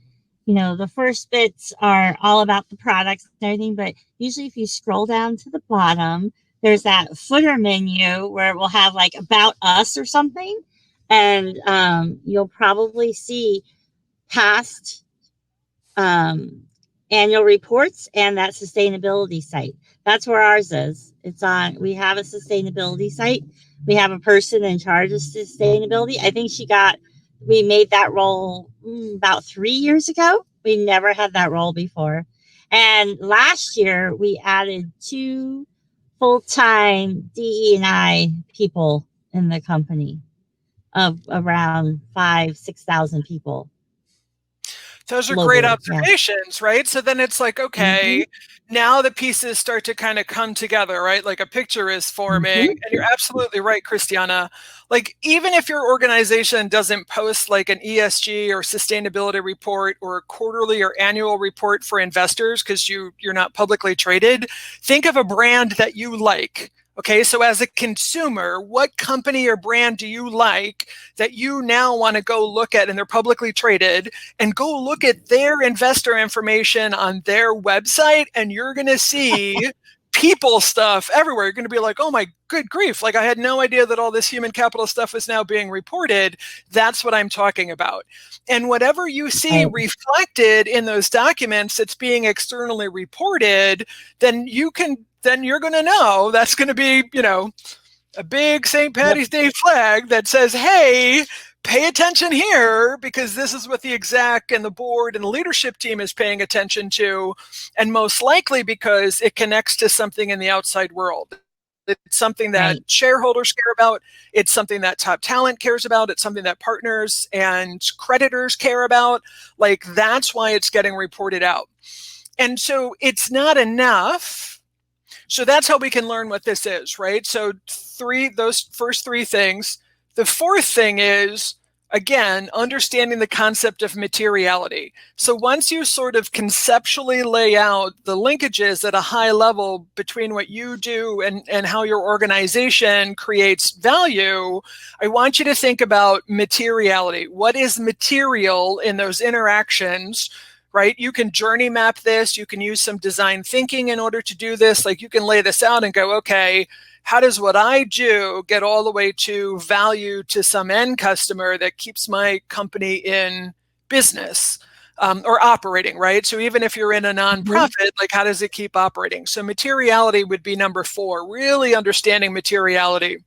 the first bits are all about the products and everything, but usually if you scroll down to the bottom, there's that footer menu where it will have like about us or something, and you'll probably see past annual reports and that sustainability site. That's where ours is. It's on, we have a sustainability site. We have a person in charge of sustainability. I think we made that role about 3 years ago. We never had that role before. And last year we added 2 full-time DE&I people in the company of around 5,000-6,000 people. Those are globally. great observations, right? So then it's like, okay, now the pieces start to kind of come together, right? Like a picture is forming. And you're absolutely right, Christiana. Like, even if your organization doesn't post like an ESG or sustainability report or a quarterly or annual report for investors because you're not publicly traded, think of a brand that you like. Okay, so as a consumer, what company or brand do you like that you now want to go look at, and they're publicly traded, and go look at their investor information on their website, and you're going to see people stuff everywhere. You're going to be like, oh my good grief, like I had no idea that all this human capital stuff was now being reported. That's what I'm talking about. And whatever you see reflected in those documents that's being externally reported, then you're going to know that's going to be, a big St. Patty's Day flag that says, hey, pay attention here, because this is what the exec and the board and the leadership team is paying attention to. And most likely because it connects to something in the outside world. It's something that shareholders care about. It's something that top talent cares about. It's something that partners and creditors care about. Like, that's why it's getting reported out. And so it's not enough. So that's how we can learn what this is, right? So those first 3 things. The fourth thing is, again, understanding the concept of materiality. So once you sort of conceptually lay out the linkages at a high level between what you do and how your organization creates value, I want you to think about materiality. What is material in those interactions? Right? You can journey map this. You can use some design thinking in order to do this. Like, you can lay this out and go, okay, how does what I do get all the way to value to some end customer that keeps my company in business or operating, right? So even if you're in a nonprofit, like, how does it keep operating? So materiality would be number 4, really understanding materiality.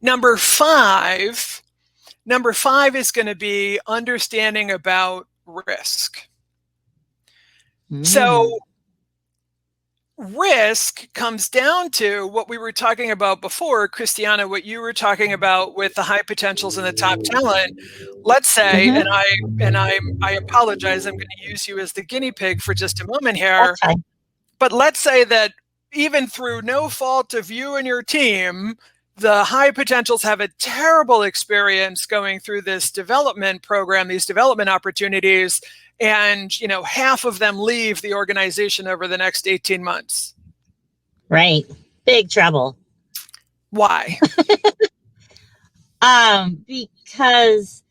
Number five is going to be understanding about risk. So risk comes down to what we were talking about before, Christiana, what you were talking about with the high potentials and the top talent. Let's say, and I apologize, I'm going to use you as the guinea pig for just a moment here. But let's say that even through no fault of you and your team, the high potentials have a terrible experience going through this development program, these development opportunities, and half of them leave the organization over the next 18 months. Right. Big trouble. Why? Because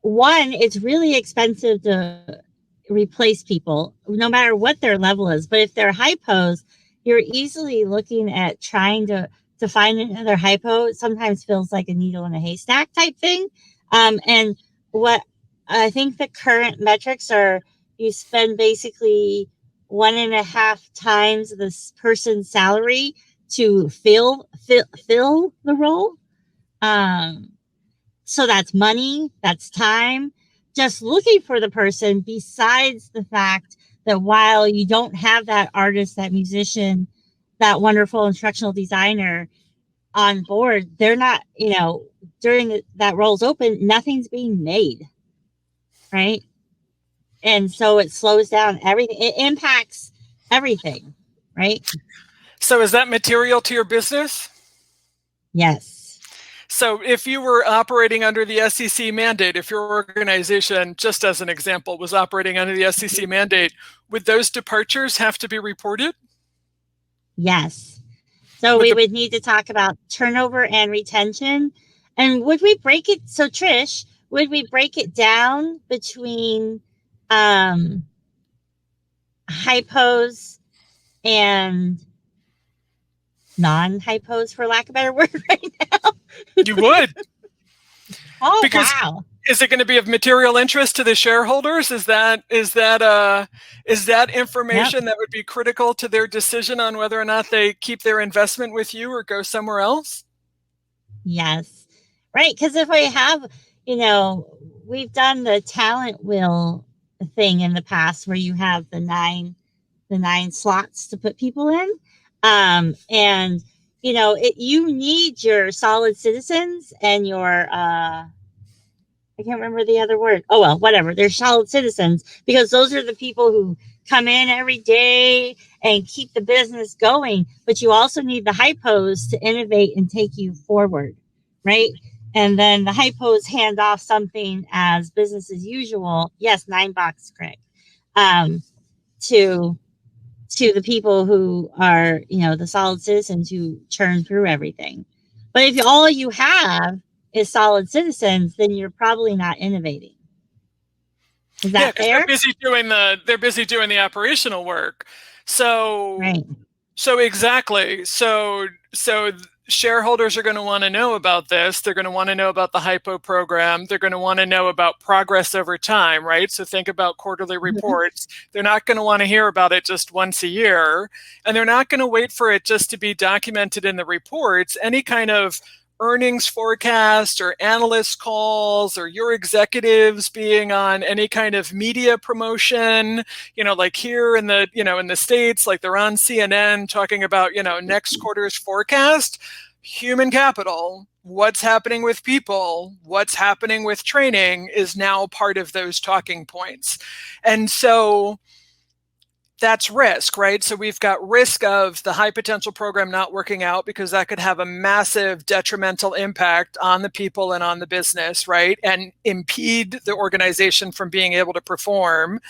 one, it's really expensive to replace people, no matter what their level is. But if they're hypos, you're easily looking at trying to find another hypo. Sometimes feels like a needle in a haystack type thing. And what I think the current metrics are, you spend basically 1.5 times this person's salary to fill the role. So that's money, that's time, just looking for the person, besides the fact that while you don't have that artist, that musician, that wonderful instructional designer on board, they're not, during that role's open, nothing's being made, right? And so it slows down everything. It impacts everything, right? So is that material to your business? Yes. So if you were operating under the SEC mandate, if your organization, just as an example, was operating under the SEC mandate, would those departures have to be reported? Yes. So we would need to talk about turnover and retention. And would we break it? So Trish, would we break it down between hypos and non-hypos, for lack of a better word, right now? You would. Oh, Because wow. is it going to be of material interest to the shareholders? Is that information that would be critical to their decision on whether or not they keep their investment with you or go somewhere else? Yes. Right. Because if we have, we've done the talent wheel thing in the past where you have the nine slots to put people in. And you need your solid citizens and your I can't remember the other word. Oh, well, whatever. They're solid citizens because those are the people who come in every day and keep the business going. But you also need the hypos to innovate and take you forward, right? And then the hypos hand off something as business as usual. Yes, 9 box, Craig. To the people who are, the solid citizens who churn through everything. But if all you have is solid citizens, then you're probably not innovating. Is that fair? They're busy doing the operational work. So right. So exactly. So shareholders are going to want to know about this. They're going to want to know about the hypo program. They're going to want to know about progress over time, right? So think about quarterly reports. They're not going to want to hear about it just once a year, and they're not going to wait for it just to be documented in the reports. Any kind of earnings forecast or analyst calls or your executives being on any kind of media promotion, like here in the, in the States, like they're on CNN talking about, next quarter's forecast, human capital, what's happening with people, what's happening with training is now part of those talking points. And so that's risk, right? So we've got risk of the high potential program not working out because that could have a massive detrimental impact on the people and on the business, right? And impede the organization from being able to perform.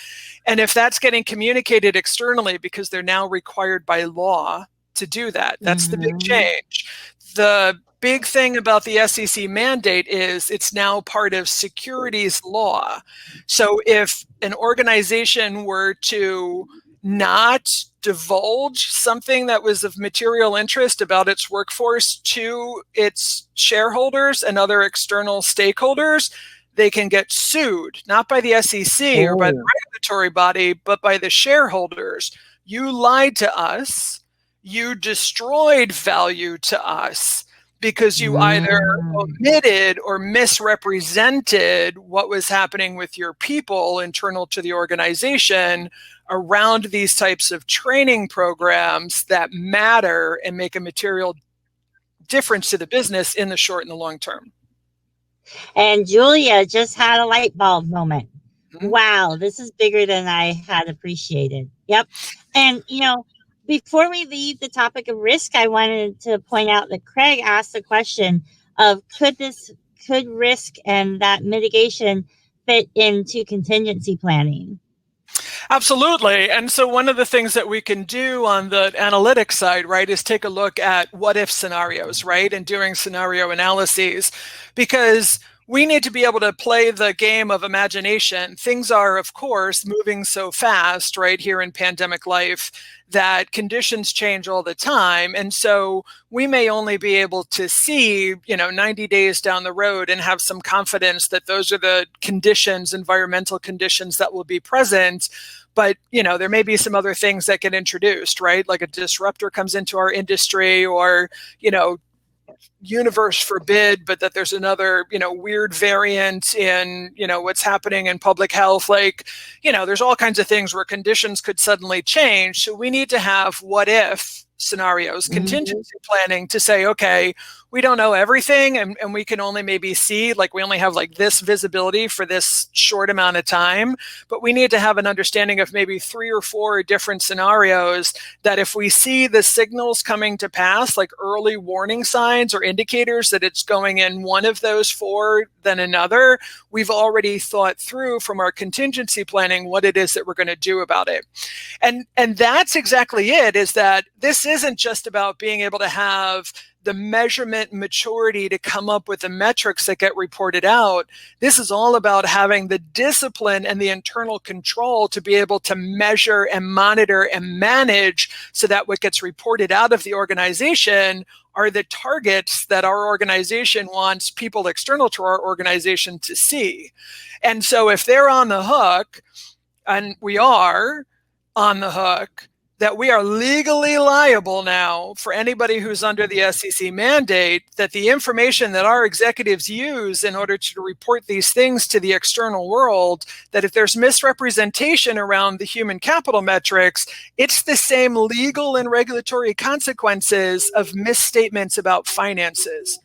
And if that's getting communicated externally because they're now required by law to do that, that's the big change. The big thing about the SEC mandate is it's now part of securities law. So if an organization were to not divulge something that was of material interest about its workforce to its shareholders and other external stakeholders, they can get sued, not by the SEC or by the regulatory body, but by the shareholders. You lied to us. You destroyed value to us because you either omitted or misrepresented what was happening with your people internal to the organization around these types of training programs that matter and make a material difference to the business in the short and the long term. And Julia just had a light bulb moment. Wow, this is bigger than I had appreciated. Yep. And, before we leave the topic of risk, I wanted to point out that Craig asked the question of could risk and that mitigation fit into contingency planning? Absolutely. And so one of the things that we can do on the analytics side, right, is take a look at what if scenarios, right, and doing scenario analyses, because we need to be able to play the game of imagination. Things are, of course, moving so fast, right, here in pandemic life, that conditions change all the time. And so we may only be able to see, 90 days down the road and have some confidence that those are the conditions, environmental conditions that will be present. But, there may be some other things that get introduced, right? Like a disruptor comes into our industry or, universe forbid, but that there's another, weird variant in, what's happening in public health. Like, there's all kinds of things where conditions could suddenly change. So we need to have what if scenarios, contingency planning to say, okay, we don't know everything and we can only maybe see, like we only have like this visibility for this short amount of time, but we need to have an understanding of maybe 3 or 4 different scenarios that if we see the signals coming to pass, like early warning signs or indicators that it's going in one of those 4 than another, we've already thought through from our contingency planning what it is that we're going to do about it. And that's exactly it, is that this isn't just about being able to have the measurement maturity to come up with the metrics that get reported out. This is all about having the discipline and the internal control to be able to measure and monitor and manage so that what gets reported out of the organization are the targets that our organization wants people external to our organization to see. And so if they're on the hook, and we are on the hook, that we are legally liable now for anybody who's under the SEC mandate, that the information that our executives use in order to report these things to the external world, that if there's misrepresentation around the human capital metrics, it's the same legal and regulatory consequences of misstatements about finances.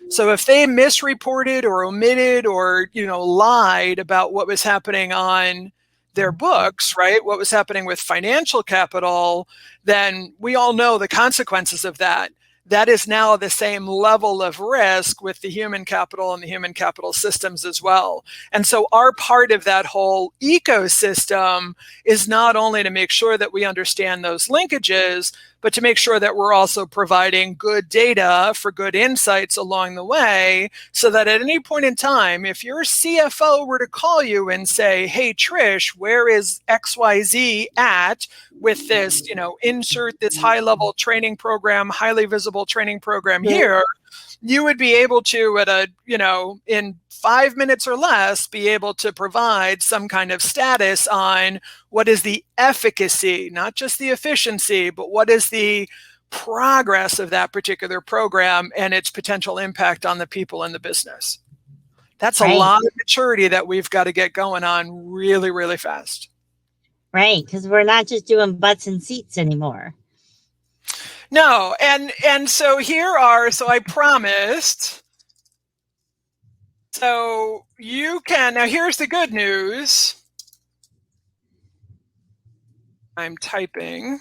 So if they misreported or omitted or, lied about what was happening on their books, right? What was happening with financial capital, then we all know the consequences of that. That is now the same level of risk with the human capital and the human capital systems as well. And so our part of that whole ecosystem is not only to make sure that we understand those linkages, but to make sure that we're also providing good data for good insights along the way, so that at any point in time, if your CFO were to call you and say, hey, Trish, where is XYZ at with this, insert this high-level training program, highly visible training program here, you would be able to, in 5 minutes or less, be able to provide some kind of status on what is the efficacy, not just the efficiency, but what is the progress of that particular program and its potential impact on the people in the business. That's a lot of maturity that we've got to get going on really, really fast. Right, because we're not just doing butts and seats anymore. No, and so I promised. So now here's the good news. I'm typing.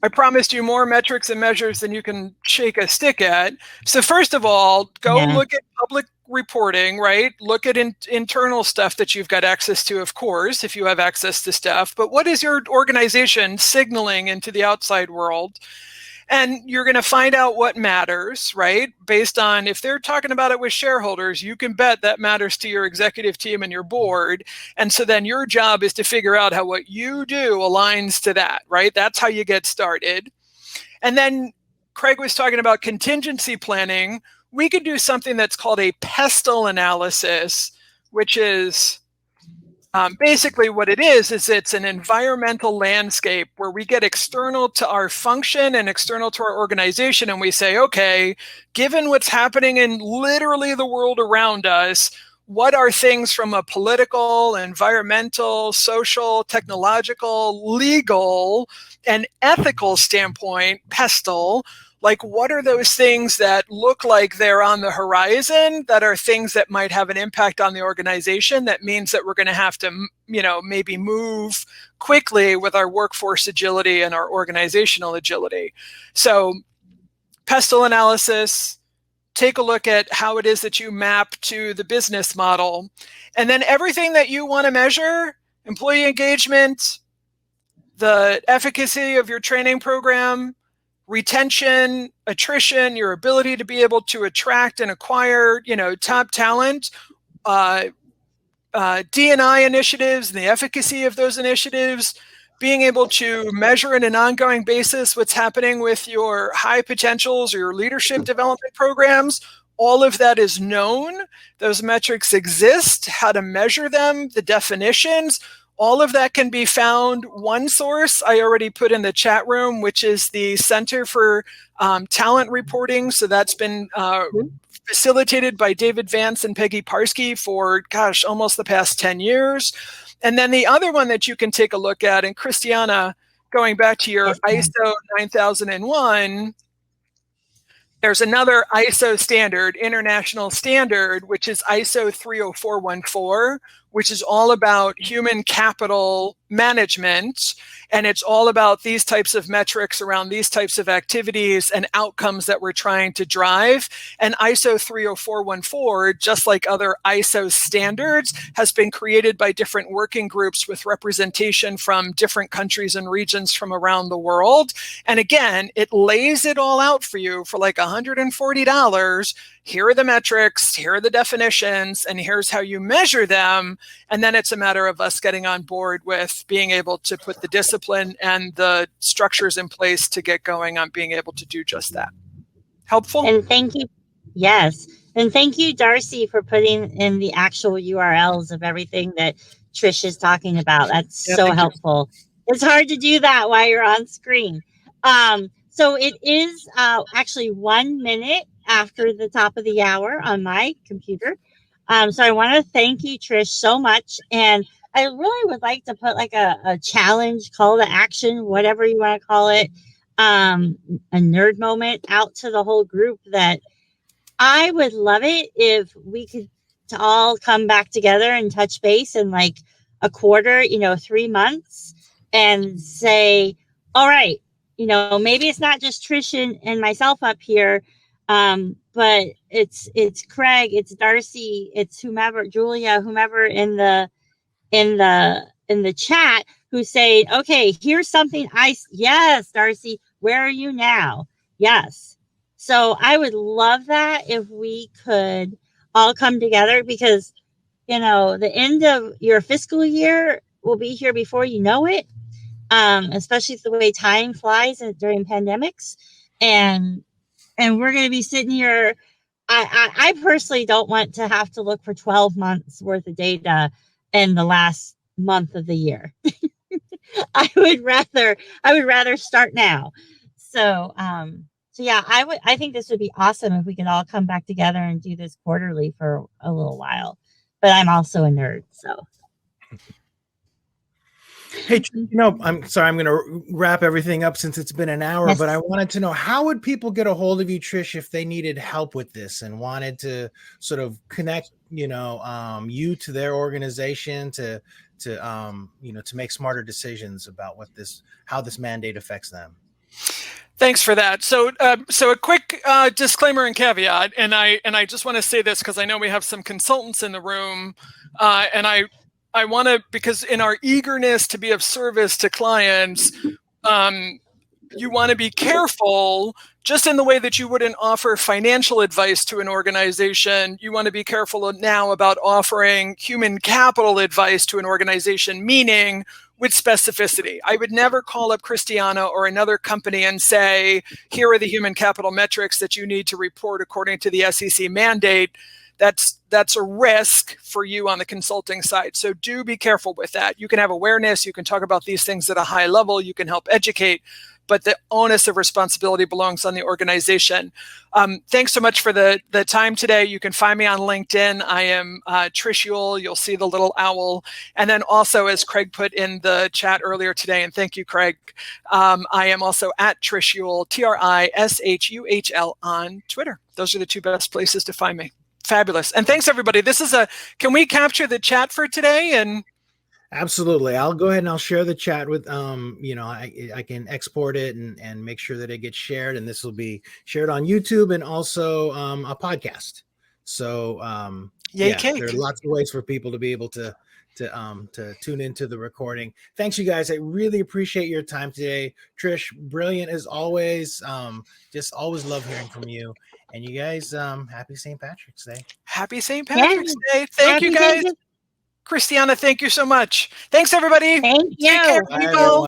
I promised you more metrics and measures than you can shake a stick at. So first of all, go look at public reporting, right? Look at internal stuff that you've got access to, of course, if you have access to stuff. But what is your organization signaling into the outside world? And you're going to find out what matters, right? Based on if they're talking about it with shareholders, you can bet that matters to your executive team and your board. And so then your job is to figure out how what you do aligns to that, right? That's how you get started. And then Craig was talking about contingency planning. We could do something that's called a pestle analysis, which is basically what it is it's an environmental landscape where we get external to our function and external to our organization, and we say, okay, given what's happening in literally the world around us, what are things from a political, environmental, social, technological, legal, and ethical standpoint, pestle, like what are those things that look like they're on the horizon that are things that might have an impact on the organization? That means that we're going to have to, maybe move quickly with our workforce agility and our organizational agility. So pestle analysis, take a look at how it is that you map to the business model. And then everything that you want to measure, employee engagement, the efficacy of your training program, retention, attrition, your ability to be able to attract and acquire, top talent, D&I initiatives and the efficacy of those initiatives, being able to measure on an ongoing basis what's happening with your high potentials or your leadership development programs. All of that is known. Those metrics exist, how to measure them, the definitions. All of that can be found. One source I already put in the chat room, which is the Center for Talent Reporting. So that's been facilitated by David Vance and Peggy Parsky for, almost the past 10 years. And then the other one that you can take a look at, and Christiana, going back to your ISO 9001, there's another ISO standard, international standard, which is ISO 30414, which is all about human capital management. And it's all about these types of metrics around these types of activities and outcomes that we're trying to drive. And ISO 30414, just like other ISO standards, has been created by different working groups with representation from different countries and regions from around the world. And again, it lays it all out for you for like $140. Here are the metrics, here are the definitions, and here's how you measure them. And then it's a matter of us getting on board with being able to put the discipline and the structures in place to get going on being able to do just that. Helpful? And thank you. Yes. And thank you, Darcy, for putting in the actual URLs of everything that Trish is talking about. That's so helpful. It's hard to do that while you're on screen. So it is actually 1 minute after the top of the hour on my computer. So I want to thank you, Trish, so much. And I really would like to put like a challenge, call to action, whatever you want to call it, a nerd moment out to the whole group, that I would love it if we could all come back together and touch base in like a quarter, 3 months, and say, all right, maybe it's not just Trish and myself up here, but it's Craig, it's Darcy, it's whomever, Julia, whomever in the chat, who's saying, okay, here's something yes, Darcy, where are you now? Yes. So I would love that if we could all come together, because, the end of your fiscal year will be here before you know it, especially the way time flies during pandemics. And we're going to be sitting here. I personally don't want to have to look for 12 months worth of data in the last month of the year. I would rather start now. So yeah, I think this would be awesome if we could all come back together and do this quarterly for a little while. But I'm also a nerd, so. Hey, I'm sorry, I'm going to wrap everything up since it's been an hour, Yes. but I wanted to know, how would people get a hold of you, Trish, if they needed help with this and wanted to sort of connect, you to their organization to make smarter decisions about how this mandate affects them? Thanks for that. So a quick disclaimer and caveat, and I just want to say this because I know we have some consultants in the room, and I want to, because in our eagerness to be of service to clients, you want to be careful, just in the way that you wouldn't offer financial advice to an organization. You want to be careful now about offering human capital advice to an organization, meaning with specificity. I would never call up Christiana or another company and say, here are the human capital metrics that you need to report according to the SEC mandate. That's a risk for you on the consulting side. So do be careful with that. You can have awareness. You can talk about these things at a high level. You can help educate, but the onus of responsibility belongs on the organization. Thanks so much for the time today. You can find me on LinkedIn. I am Trish Uhl. You'll see the little owl. And then also, as Craig put in the chat earlier today, and thank you, Craig, I am also at Trish Uhl, TRISHUHL on Twitter. Those are the two best places to find me. Fabulous. And thanks, everybody. Can we capture the chat for today? And absolutely. I'll go ahead and I'll share the chat with, I can export it and make sure that it gets shared. And this will be shared on YouTube and also a podcast. So there are lots of ways for people to be able to tune into the recording. Thanks, you guys. I really appreciate your time today. Trish, brilliant as always. Just always love hearing from you. And you guys, happy St. Patrick's Day. Happy St. Patrick's Day. Thank you, guys. Christiana, thank you so much. Thanks, everybody. Thank you. Take care. Bye, everyone.